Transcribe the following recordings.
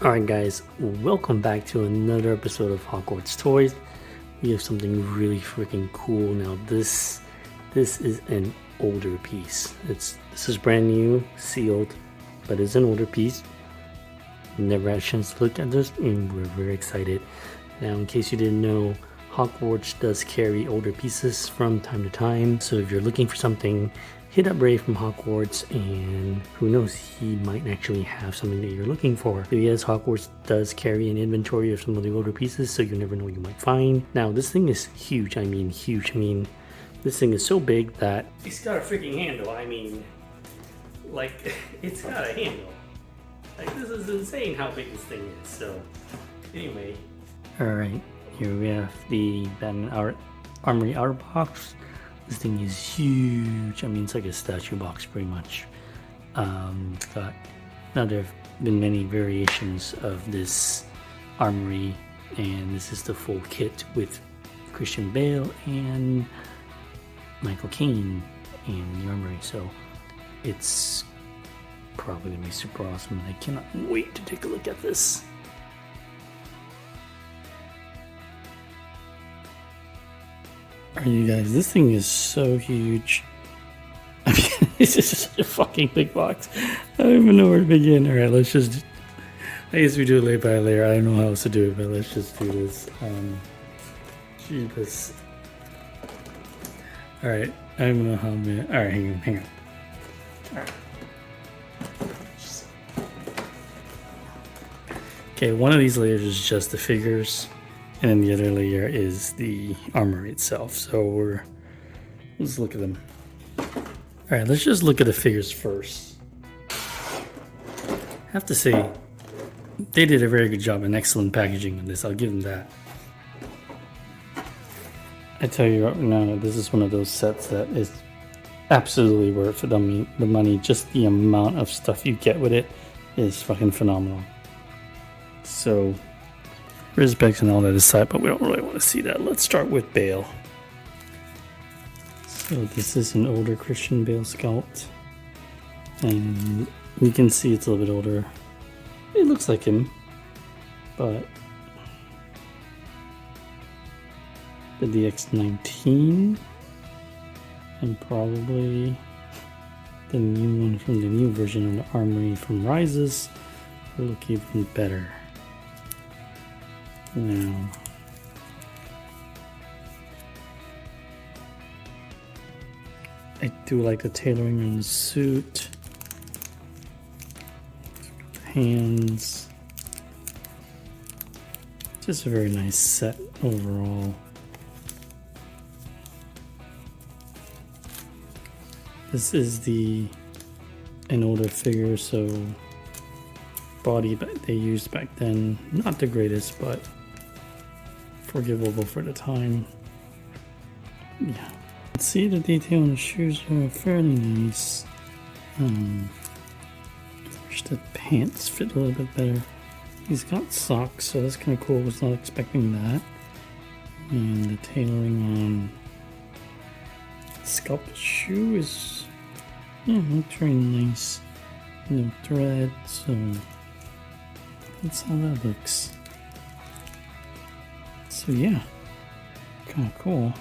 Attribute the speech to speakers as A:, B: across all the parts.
A: Alright guys, welcome back to another episode of Hawkwarz Toyz. We have something really freaking cool now. This is an older piece. This is brand new, sealed, but it's an older piece. Never had a chance to look at this and we're very excited. Now in case you didn't know, Hawkwarz does carry older pieces from time to time. So if you're looking for something, hit up Ray from Hawkwarz, and who knows, he might actually have something that you're looking for. So yes, Hawkwarz does carry an inventory of some of the older pieces, so you never know what you might find. Now this thing is huge. I mean huge. I mean, this thing is so big that it's got a freaking handle. I mean, like, it's got a handle. Like, this is insane how big this thing is. So anyway, alright, here we have the Batman Armory outer box. This thing is huge. I mean, it's like a statue box pretty much. But now there have been many variations of this Armory, and this is the full kit with Christian Bale and Michael Caine in the Armory. So it's probably gonna be super awesome. I cannot wait to take a look at this. Alright you guys, this thing is so huge. I mean, this is such a fucking big box. I don't even know where to begin. Alright, let's just, I guess we do it layer by layer. I don't know how else to do it, but let's just do this. Jeebus. Alright, I don't know how many. Alright, hang on. Alright. Okay, one of these layers is just the figures, and then the other layer is the armory itself. So let's look at them. Alright, let's just look at the figures first. I have to say, they did a very good job in excellent packaging on this. I'll give them that. I tell you right now, this is one of those sets that is absolutely worth it. I mean, the money, just the amount of stuff you get with it is fucking phenomenal. So, respect and all that aside, but we don't really want to see that. Let's start with Bale. So this is an older Christian Bale sculpt, and you can see it's a little bit older. It looks like him, but the DX19 and probably the new one from the new version of the Armory from Rises will look even better. Now, I do like the tailoring on the suit, hands, just a very nice set overall. This is an older figure, so body that they used back then, not the greatest, but forgivable for the time. Yeah. See, the detail on the shoes are fairly nice. Wish the pants fit a little bit better. He's got socks, so that's kind of cool. Was not expecting that. And the tailoring on the sculpted shoe is, yeah, looks very nice. No thread, so that's how that looks. So yeah, kind of cool.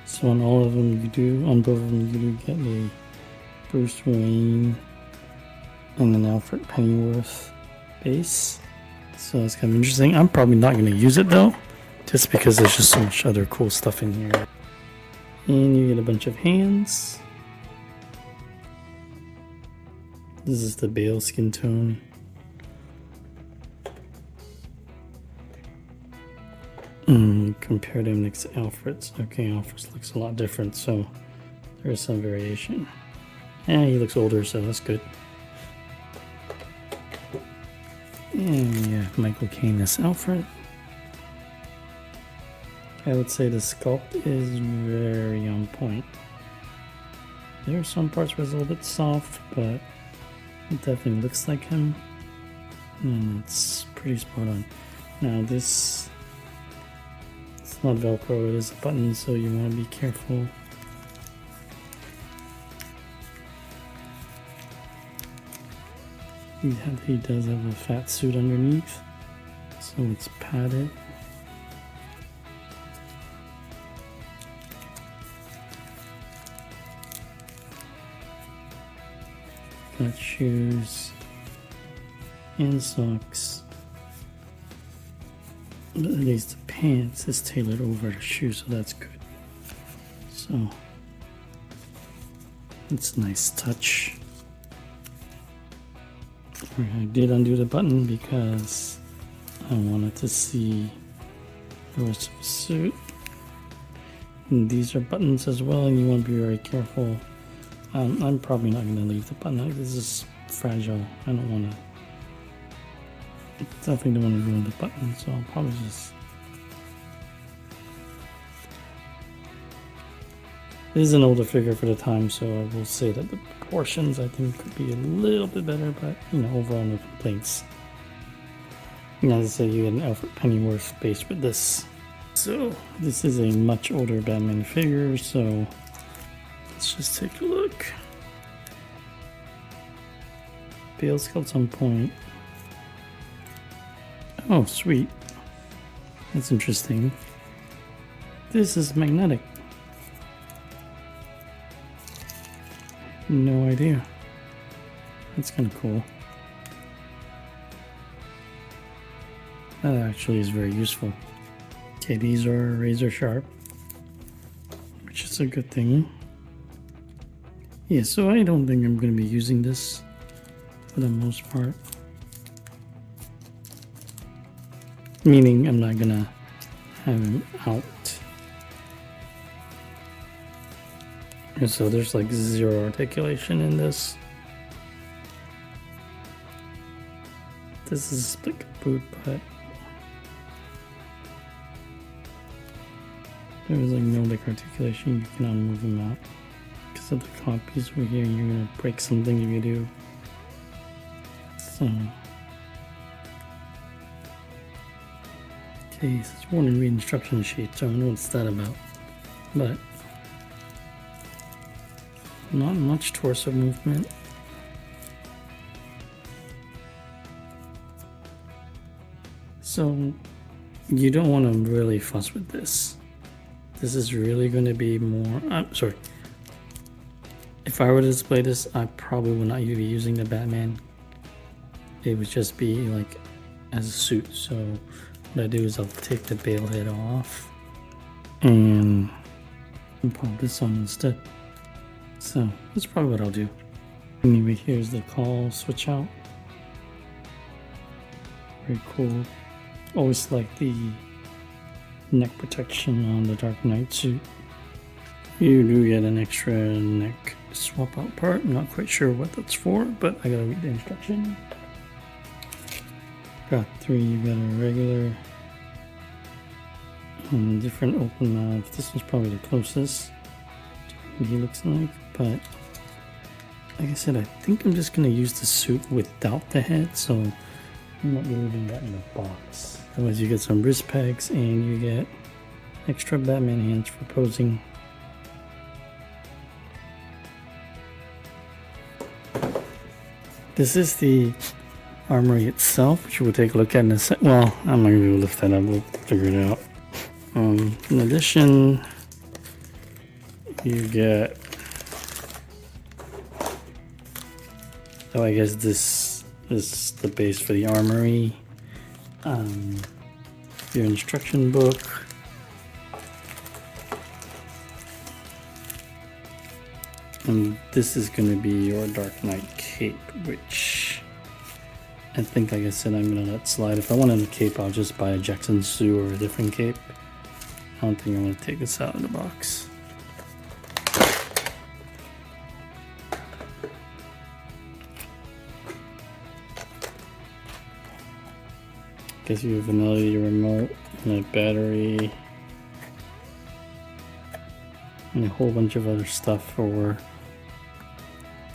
A: So on all of them on both of them you do get a Bruce Wayne and an Alfred Pennyworth base. So it's kind of interesting. I'm probably not going to use it though, just because there's just so much other cool stuff in here. And you get a bunch of hands. This is the Bale skin tone. Compare them next to Alfred's. Okay, Alfred's looks a lot different, so there is some variation. Yeah, he looks older, so that's good. And we have Michael Caine as Alfred. I would say the sculpt is very on point. There are some parts where it's a little bit soft, but it definitely looks like him. And it's pretty spot on. Now this, it's not Velcro, it is a button, so you want to be careful. He does have a fat suit underneath, so it's padded. Got shoes and socks. But at least the pants is tailored over the shoes, so that's good. So it's a nice touch. I did undo the button because I wanted to see the rest of the suit. And these are buttons as well, and you want to be very careful. I'm probably not going to leave the button. This is fragile. I don't want to. Definitely don't want to ruin the button, so I'll probably just. It is an older figure for the time, so I will say that the proportions I think could be a little bit better, but you know, overall no complaints. And as I said, you get an Alfred Pennyworth base with this. So this is a much older Batman figure, so let's just take a look. Bale skeleton point. Oh, sweet. That's interesting. This is magnetic. No idea. That's kind of cool. That actually is very useful. Okay, these are razor sharp, which is a good thing. Yeah, so I don't think I'm going to be using this for the most part. Meaning I'm not going to have him out. And so there's like zero articulation in this. This is a split boot, but there's like no like articulation. You cannot move them out because of the copies over here. You're gonna break something if you do. So okay, so it's warning read instruction sheet. So I don't know what's that about, but not much torso movement. So you don't want to really fuss with this. This is really going to be more. I'm sorry. If I were to display this, I probably would not be using the Batman. It would just be like as a suit. So what I do is I'll take the Bale head off and pop this on instead. So that's probably what I'll do. Anyway, here's the call switch out. Very cool. Always like the neck protection on the Dark Knight suit. You do get an extra neck swap out part. I'm not quite sure what that's for, but I gotta read the instruction. Got three. You got a regular and different open mouth. This one's probably the closest to what he looks like, but like I said, I think I'm just gonna use the suit without the head, so I'm not leaving that in the box. Otherwise, you get some wrist pegs and you get extra Batman hands for posing. This is the armory itself, which we'll take a look at in a sec. Well, I'm not gonna be able to lift that up. We'll figure it out. In addition, you get. Oh, I guess this is the base for the armory. Your instruction book. And this is going to be your Dark Knight cape, which I think, like I said, I'm going to let slide. If I wanted a cape, I'll just buy a Jackson Sue or a different cape. I don't think I'm going to take this out of the box. Guess you have an LED remote and a battery and a whole bunch of other stuff for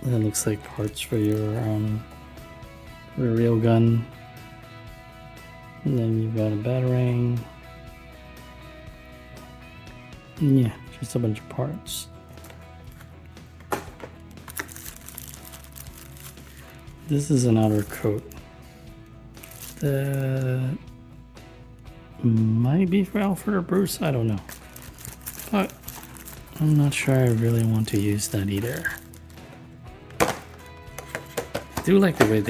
A: that looks like parts for your rail gun. And then you've got a batarang. And yeah, just a bunch of parts. This is an outer coat that might be for Alfred or Bruce, I don't know. But I'm not sure I really want to use that either. I do like the way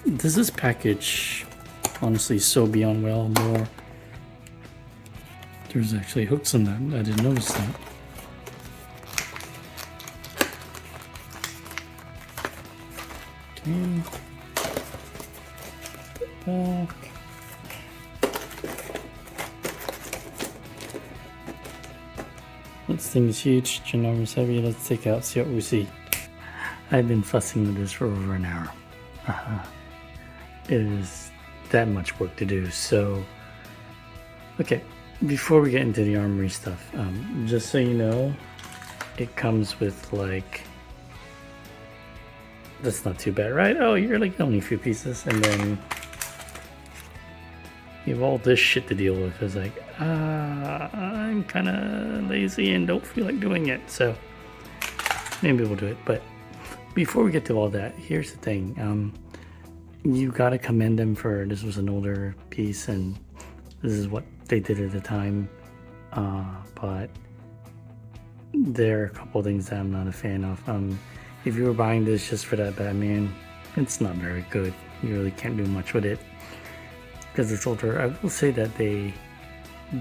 A: this is packaged honestly so beyond well. More, there's actually hooks in that, I didn't notice that. Okay. Put that back. This thing is huge, ginormous, heavy. Let's take it out, see what we see. I've been fussing with this for over an hour. It is that much work to do, so... Okay, before we get into the Armory stuff, just so you know, it comes with like... That's not too bad, right? Oh, you're like only a few pieces, and then... You have all this shit to deal with. It's like, I'm kind of lazy and don't feel like doing it, so maybe we'll do it. But before we get to all that, here's the thing. You gotta commend them for, this was an older piece and this is what they did at the time. But there are a couple things that I'm not a fan of. If you were buying this just for that Batman, it's not very good. You really can't do much with it because it's older. I will say that they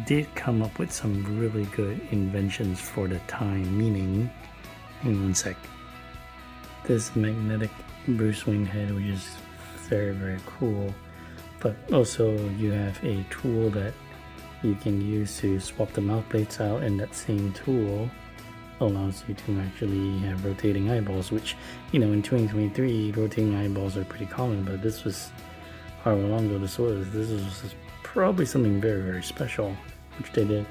A: did come up with some really good inventions for the time, meaning, hang on one sec, this magnetic Bruce Wayne head, which is very, very cool, but also you have a tool that you can use to swap the mouth plates out, and that same tool allows you to actually have rotating eyeballs, which, you know, in 2023 rotating eyeballs are pretty common, but this was however long ago this was. This is probably something very, very special, which they did.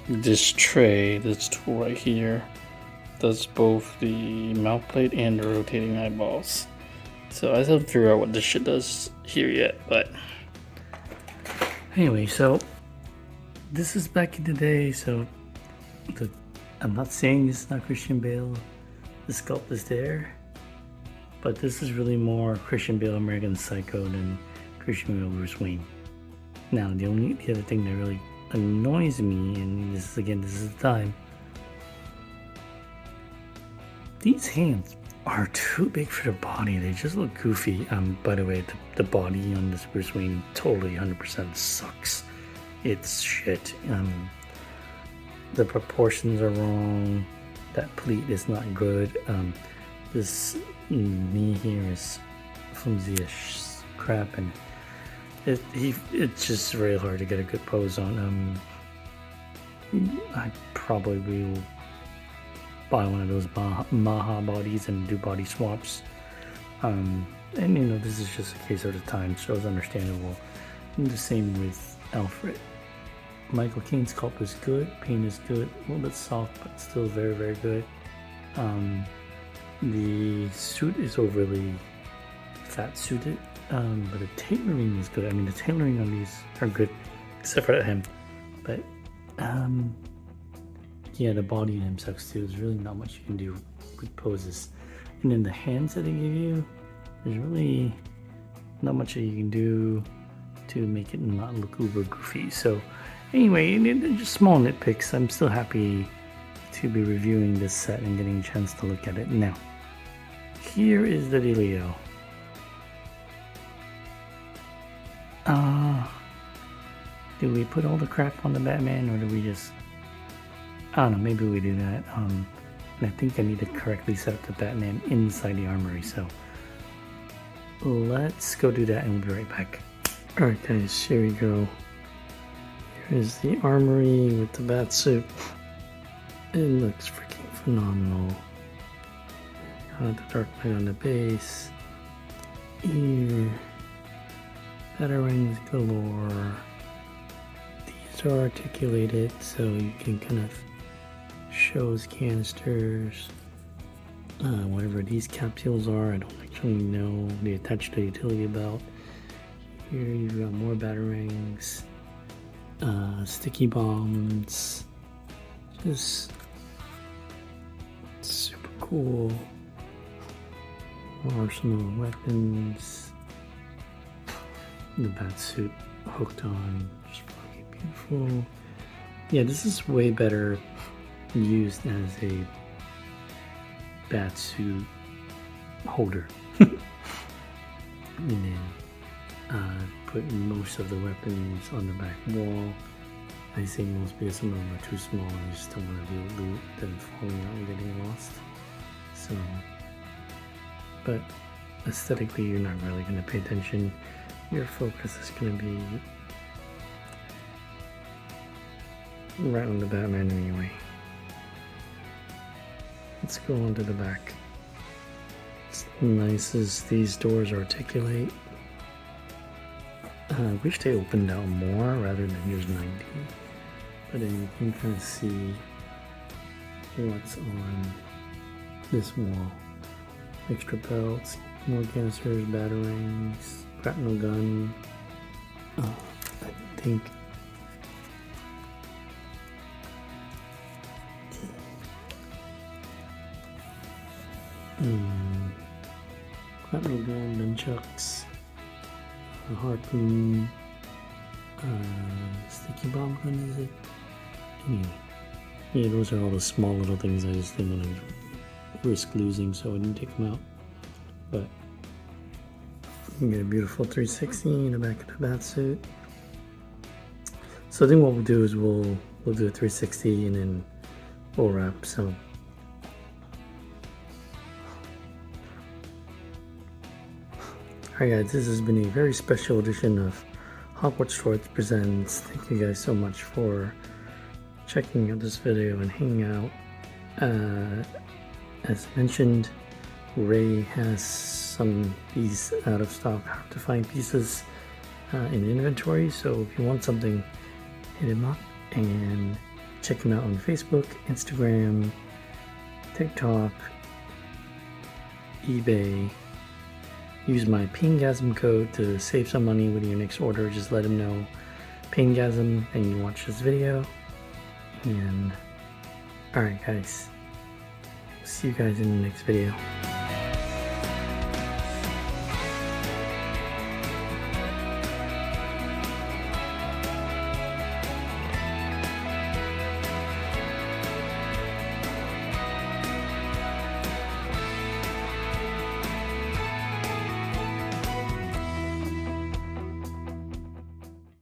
A: This tray, this tool right here, does both the mouth plate and the rotating eyeballs. So I still haven't figured out what this shit does here yet, but anyway, so this is back in the day, so I'm not saying this is not Christian Bale, the sculpt is there, but this is really more Christian Bale American Psycho than Christian Bale Bruce Wayne. Now the other thing that really annoys me, and this is the time, these hands are too big for the body. They just look goofy. By the way, the body on this Bruce Wayne totally 100% sucks. It's shit. The proportions are wrong. That pleat is not good. This knee here is flimsy as crap, and it's just really hard to get a good pose on. I probably will buy one of those Maha bodies and do body swaps. And you know, this is just a case of the time, so it's understandable. And the same with Alfred. Michael Caine's sculpt is good, paint is good, a little bit soft, but still very, very good. The suit is overly fat suited, but the tailoring is good. I mean, the tailoring on these are good, except for that hem. But yeah, the body in him sucks too. There's really not much you can do with poses. And then the hands that they give you, there's really not much that you can do to make it not look uber goofy. So anyway, just small nitpicks. I'm still happy to be reviewing this set and getting a chance to look at it. Now, here is the dealio. Do we put all the crap on the Batman, or do we just... I don't know, maybe we do that. And I think I need to correctly set up the Batman inside the Armory, so let's go do that and we'll be right back. Alright guys, here we go. Here's the Armory with the bat suit. It looks freaking phenomenal. Got the dark light on the base. Here. Batarangs galore. These are articulated, so you can kind of show as canisters. Whatever these capsules are, I don't actually know. They attach to the utility belt. Here you've got more batarangs. Sticky bombs. Just super cool. arsenal of weapons. The bat suit hooked on, just fucking beautiful. Yeah, this is way better used as a bat suit holder. And then put most of the weapons on the back wall. I say most because some of them are too small. I just don't want to do loot them falling out and getting lost. So, but aesthetically, you're not really going to pay attention. Your focus is going to be right on the Batman anyway. Let's go on to the back. It's nice as these doors articulate. I wish they opened out more rather than just 90. But then you can kind of see what's on this wall. Extra belts, more canisters, batarangs, grapnel gun. I think grapnel gun, nunchucks, a harpoon, sticky bomb gun, is it? Anyway, yeah, those are all the small little things I just didn't want to risk losing, so I didn't take them out. But you get a beautiful 360 in the back of the bat suit. So I think what we'll do is we'll do a 360 and then we'll wrap. So alright guys, this has been a very special edition of Hawkwarz Toyz Presents. Thank you guys so much for checking out this video and hanging out. As mentioned, Ray has some these out of stock, hard to find pieces in inventory. So if you want something, hit him up and check him out on Facebook, Instagram, TikTok, eBay. Use my Paingasm code to save some money with your next order. Just let him know Paingasm and you watch this video. And alright guys, see you guys in the next video.